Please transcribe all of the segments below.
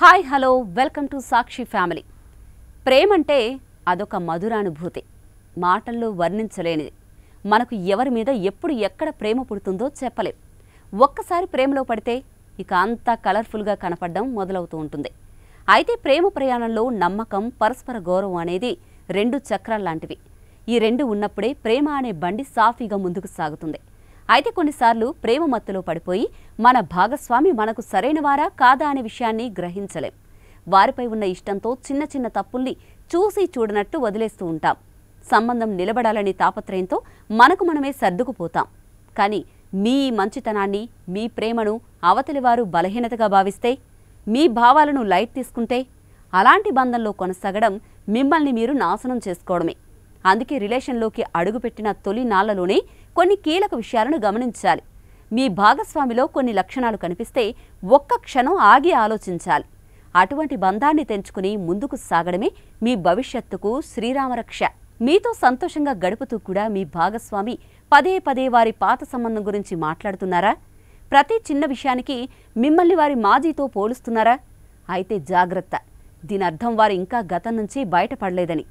Hi hello welcome to Sakshi family. ప్రేమంటే అదొక మధురానుభూతి, మాటల్లో వర్ణించలేనిది. మనకు ఎవరి మీద ఎప్పుడు ఎక్కడ ప్రేమ పుడుతుందో చెప్పలేం. ఒక్కసారి ప్రేమలో పడితే ఇక అంతా కలర్ఫుల్గా కనపడడం మొదలవుతూ ఉంటుంది. అయితే ప్రేమ ప్రయాణంలో నమ్మకం, పరస్పర గౌరవం అనేది రెండు చక్రాలు లాంటివి. ఈ రెండు ఉన్నప్పుడే ప్రేమ అనే బండి సాఫీగా ముందుకు సాగుతుంది. అయితే కొన్నిసార్లు ప్రేమ మత్తులో పడిపోయి మన భాగస్వామి మనకు సరైనవారా కాదా అనే విషయాన్ని గ్రహించలేం. వారిపై ఉన్న ఇష్టంతో చిన్న చిన్న తప్పుల్ని చూసి చూడనట్టు వదిలేస్తూ ఉంటాం. సంబంధం నిలబడాలని తాపత్రయంతో మనకు మనమే సర్దుకుపోతాం. కానీ మీ మంచితనాన్ని, మీ ప్రేమను అవతలివారు బలహీనతగా భావిస్తే, మీ భావాలను లైట్ తీసుకుంటే అలాంటి బంధంలో కొనసాగడం మిమ్మల్ని మీరు నాశనం చేసుకోవడమే. అందుకే రిలేషన్లోకి అడుగుపెట్టిన తొలి నాళ్లలోనే కొన్ని కీలక విషయాలను గమనించాలి. మీ భాగస్వామిలో కొన్ని లక్షణాలు కనిపిస్తే ఒక్క క్షణం ఆగి ఆలోచించాలి. అటువంటి బంధాన్ని తెంచుకుని ముందుకు సాగడమే మీ భవిష్యత్తుకు శ్రీరామరక్ష. మీతో సంతోషంగా గడుపుతూ కూడా మీ భాగస్వామి పదే పదే వారి పాత సంబంధం గురించి మాట్లాడుతున్నారా? ప్రతి చిన్న విషయానికి మిమ్మల్ని వారి మాజీతో పోలుస్తున్నారా? అయితే జాగ్రత్త, దీని అర్థం వారు ఇంకా గతం నుంచి బయటపడలేదని.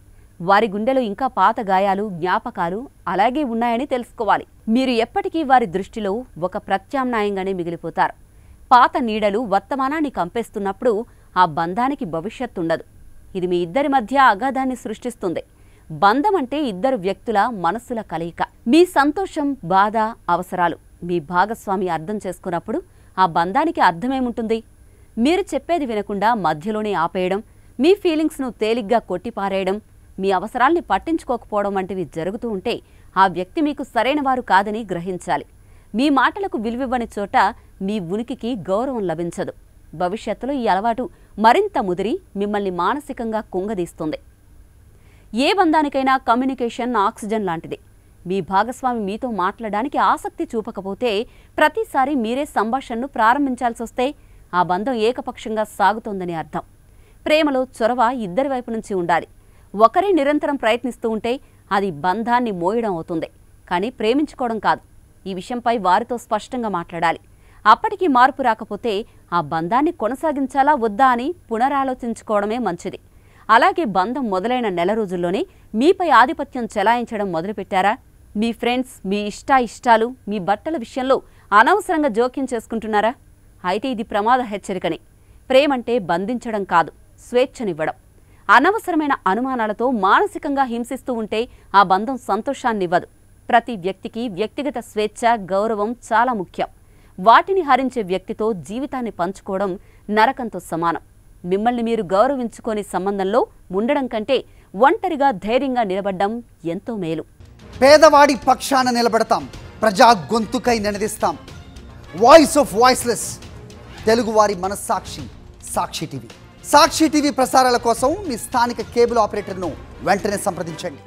వారి గుండెలో ఇంకా పాత గాయాలు, జ్ఞాపకాలు అలాగే ఉన్నాయని తెలుసుకోవాలి. మీరు ఎప్పటికీ వారి దృష్టిలో ఒక ప్రత్యామ్నాయంగానే మిగిలిపోతారు. పాత నీడలు వర్తమానాన్ని కంపేస్తున్నప్పుడు ఆ బంధానికి భవిష్యత్తుండదు. ఇది మీ ఇద్దరి మధ్య అగాధాన్ని సృష్టిస్తుంది. బంధం అంటే ఇద్దరు వ్యక్తుల మనస్సుల కలయిక. మీ సంతోషం, బాధ, అవసరాలు మీ భాగస్వామి అర్థం చేసుకున్నప్పుడు ఆ బంధానికి అర్థమేముంటుంది? మీరు చెప్పేది వినకుండా మధ్యలోనే ఆపేయడం, మీ ఫీలింగ్స్ను తేలిగ్గా కొట్టిపారేయడం, మీ అవసరాల్ని పట్టించుకోకపోవడం వంటివి జరుగుతూ ఉంటే ఆ వ్యక్తి మీకు సరైనవారు కాదని గ్రహించాలి. మీ మాటలకు విలువివ్వని చోట మీ ఉనికికి గౌరవం లభించదు. భవిష్యత్తులో ఈ అలవాటు మరింత ముదిరి మిమ్మల్ని మానసికంగా కుంగదీస్తుంది. ఏ బంధానికైనా కమ్యూనికేషన్ ఆక్సిజన్ లాంటిది. మీ భాగస్వామి మీతో మాట్లాడడానికి ఆసక్తి చూపకపోతే, ప్రతిసారి మీరే సంభాషణను ప్రారంభించాల్సి వస్తే ఆ బంధం ఏకపక్షంగా సాగుతోందని అర్థం. ప్రేమలో చొరవ ఇద్దరి వైపు నుంచి ఉండాలి. ఒకరే నిరంతరం ప్రయత్నిస్తూ ఉంటే అది బంధాన్ని మోయడం అవుతుంది, కానీ ప్రేమించుకోవడం కాదు. ఈ విషయంపై వారితో స్పష్టంగా మాట్లాడాలి. అప్పటికీ మార్పు రాకపోతే ఆ బంధాన్ని కొనసాగించాలా వద్దా అని పునరాలోచించుకోవడమే మంచిది. అలాగే బంధం మొదలైన నెల రోజుల్లోనే మీపై ఆధిపత్యం చెలాయించడం మొదలుపెట్టారా? మీ ఫ్రెండ్స్, మీ ఇష్టాలు, మీ బట్టల విషయంలో అనవసరంగా జోక్యం చేసుకుంటున్నారా? అయితే ఇది ప్రమాద హెచ్చరికనే. ప్రేమంటే బంధించడం కాదు, స్వేచ్ఛనివ్వడం. అనవసరమైన అనుమానాలతో మానసికంగా హింసిస్తూ ఉంటే ఆ బంధం సంతోషాన్నివ్వదు. ప్రతి వ్యక్తికి వ్యక్తిగత స్వేచ్ఛ, గౌరవం చాలా ముఖ్యం. వాటిని హరించే వ్యక్తితో జీవితాన్ని పంచుకోవడం నరకంతో సమానం. మిమ్మల్ని మీరు గౌరవించుకోని సంబంధంలో ఉండడం కంటే ఒంటరిగా ధైర్యంగా నిలబడ్డం ఎంతో మేలు. పేదవాడి పక్షాన నిలబడతాం, ప్రజా గొంతుకై నినదిస్తాం. వాయిస్ ఆఫ్ వాయిస్లెస్, తెలుగువారి మనస్సాక్షి, సాక్షి టీవీ. సాక్షి టీవీ ప్రసారాల కోసం మీ స్థానిక కేబుల్ ఆపరేటర్ను వెంటనే సంప్రదించండి.